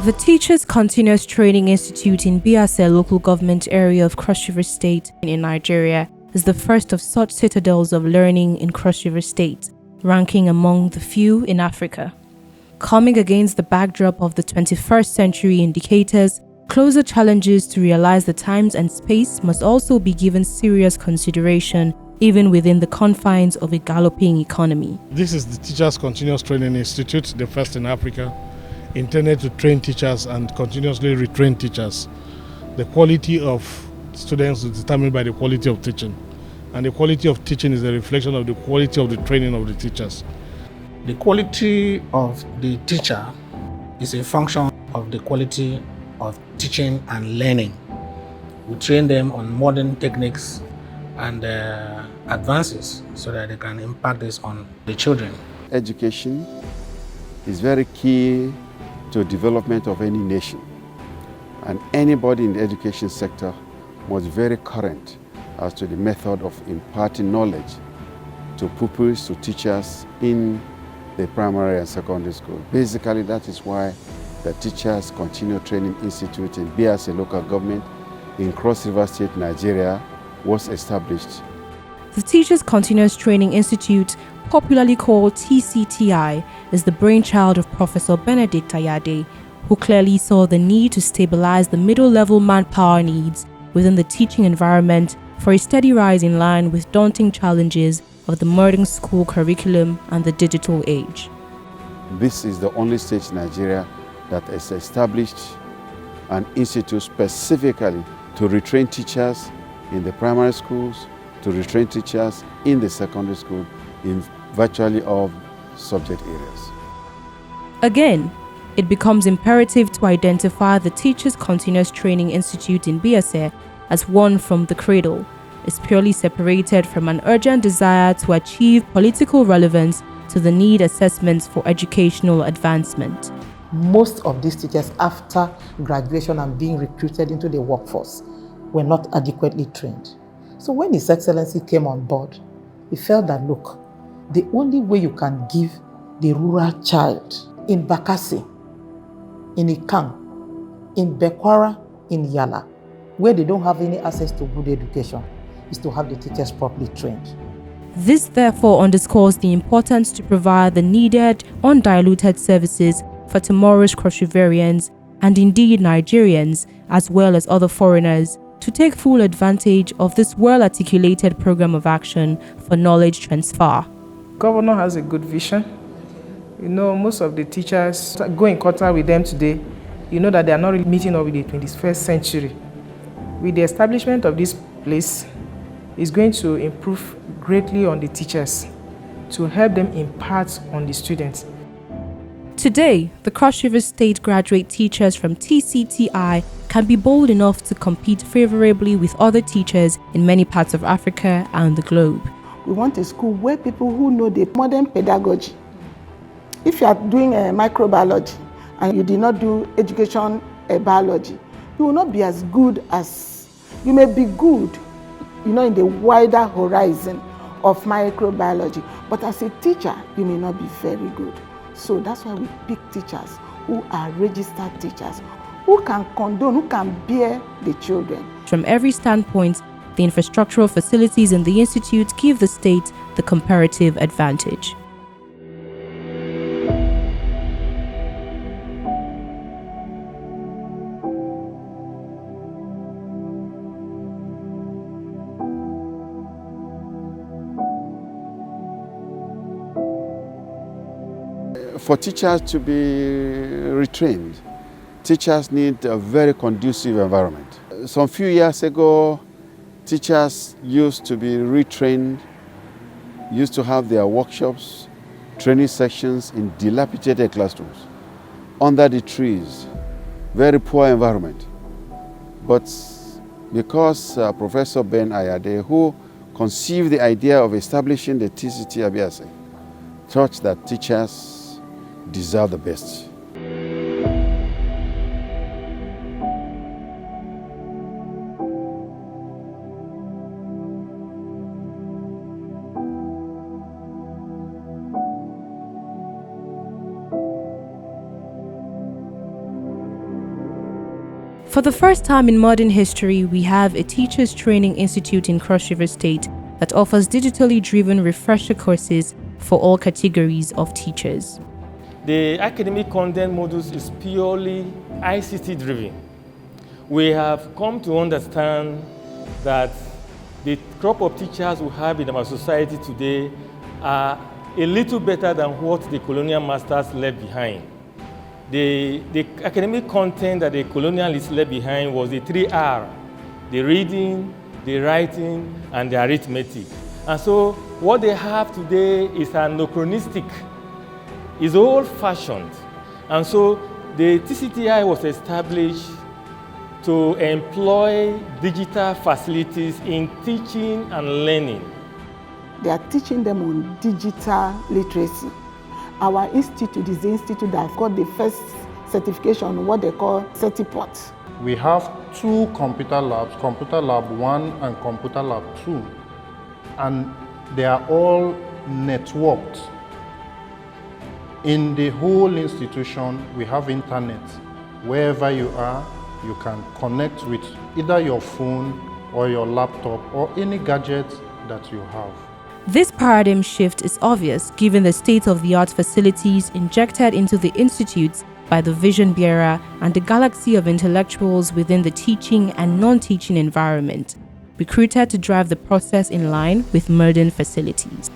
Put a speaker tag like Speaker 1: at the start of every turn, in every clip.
Speaker 1: The Teachers Continuous Training Institute in Biase local government area of Cross River State in Nigeria is the first of such citadels of learning in Cross River State, ranking among the few in Africa. Coming against the backdrop of the 21st century indicators, closer challenges to realize the times and space must also be given serious consideration even within the confines of a galloping economy.
Speaker 2: This is the Teachers Continuous Training Institute, the first in Africa, intended to train teachers and continuously retrain teachers. The quality of students is determined by the quality of teaching, and the quality of teaching is a reflection of the quality of the training of the teachers.
Speaker 3: The quality of the teacher is a function of the quality of teaching and learning. We train them on modern techniques and advances so that they can impact this on the children.
Speaker 4: Education is very key to the development of any nation, and anybody in the education sector must be very current as to the method of imparting knowledge to pupils, to teachers in the primary and secondary school. Basically, that is why the Teachers Continuous Training Institute in Biase local government in Cross River State, Nigeria, was established.
Speaker 1: The Teachers Continuous Training Institute, popularly called TCTI, is the brainchild of Professor Benedict Ayade, who clearly saw the need to stabilize the middle-level manpower needs within the teaching environment for a steady rise in line with daunting challenges of the modern school curriculum and the digital age.
Speaker 4: This is the only state in Nigeria that has established an institute specifically to retrain teachers in the primary schools, to retrain teachers in the secondary school in virtually all subject areas.
Speaker 1: Again, it becomes imperative to identify the Teachers Continuous Training Institute in Biase as one from the cradle, is purely separated from an urgent desire to achieve political relevance to the need assessments for educational advancement.
Speaker 5: Most of these teachers, after graduation and being recruited into the workforce, were not adequately trained. So when His Excellency came on board, he felt that, look, the only way you can give the rural child in Bakassi, in Ikang, in Bekwara, in Yala, where they don't have any access to good education, is to have the teachers properly trained.
Speaker 1: This therefore underscores the importance to provide the needed, undiluted services for tomorrow's Cross Riverians and indeed Nigerians, as well as other foreigners, to take full advantage of this well-articulated program of action for knowledge transfer.
Speaker 6: Governor has a good vision. You know, most of the teachers go in contact with them today. You know that they are not really meeting up with the 21st century. With the establishment of this place, it's going to improve greatly on the teachers to help them impart on the students.
Speaker 1: Today, the Cross River State graduate teachers from TCTI can be bold enough to compete favorably with other teachers in many parts of Africa and the globe.
Speaker 7: We want a school where people who know the modern pedagogy. If you are doing microbiology and you did not do education biology, you will not be as good as, you may be good, in the wider horizon of microbiology, but as a teacher, you may not be very good. So that's why we pick teachers who are registered teachers, who can condone, who can bear the children.
Speaker 1: From every standpoint, the infrastructural facilities in the institute give the state the comparative advantage.
Speaker 4: For teachers to be retrained, teachers need a very conducive environment. Some few years ago, teachers used to be retrained, used to have their workshops, training sections in dilapidated classrooms, under the trees, very poor environment. But because Professor Ben Ayade, who conceived the idea of establishing the TCTI Biase, thought that teachers deserve the best.
Speaker 1: For the first time in modern history, we have a Teachers Training Institute in Cross River State that offers digitally driven refresher courses for all categories of teachers.
Speaker 8: The academic content modules is purely ICT driven. We have come to understand that the crop of teachers we have in our society today are a little better than what the colonial masters left behind. The academic content that the colonialists left behind was the 3R, the reading, the writing, and the arithmetic. And so what they have today is anachronistic, is old-fashioned. And so the TCTI was established to employ digital facilities in teaching and learning.
Speaker 7: They are teaching them on digital literacy. Our institute is the institute that got the first certification, what they call CertiPort.
Speaker 9: We have 2 computer labs, Computer Lab 1 and Computer Lab 2, and they are all networked. In the whole institution, we have internet. Wherever you are, you can connect with either your phone or your laptop or any gadget that you have.
Speaker 1: This paradigm shift is obvious given the state-of-the-art facilities injected into the institutes by the vision bearer and the galaxy of intellectuals within the teaching and non-teaching environment, recruited to drive the process in line with modern facilities.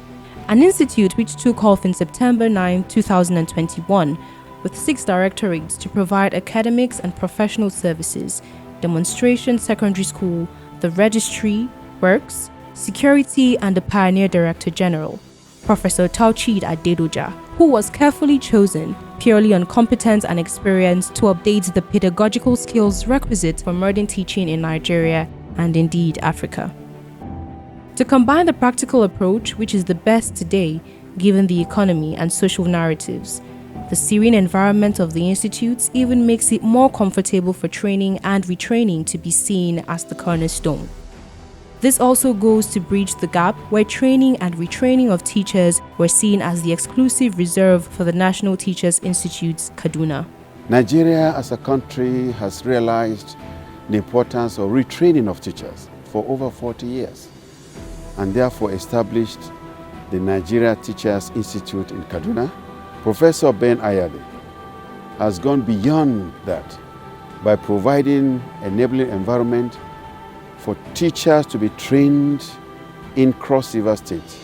Speaker 1: An institute which took off in September 9, 2021, with 6 directorates to provide academics and professional services, demonstration secondary school, the registry, works, security, and the pioneer director general, Professor Tauchid Adedoja, who was carefully chosen purely on competence and experience to update the pedagogical skills requisite for modern teaching in Nigeria and indeed Africa. To combine the practical approach, which is the best today given the economy and social narratives, the serene environment of the institutes even makes it more comfortable for training and retraining to be seen as the cornerstone. This also goes to bridge the gap where training and retraining of teachers were seen as the exclusive reserve for the National Teachers Institute's Kaduna.
Speaker 4: Nigeria as a country has realized the importance of retraining of teachers for over 40 years and therefore established the Nigeria Teachers Institute in Kaduna. Professor Ben Ayade has gone beyond that by providing enabling environment for teachers to be trained in Cross River State.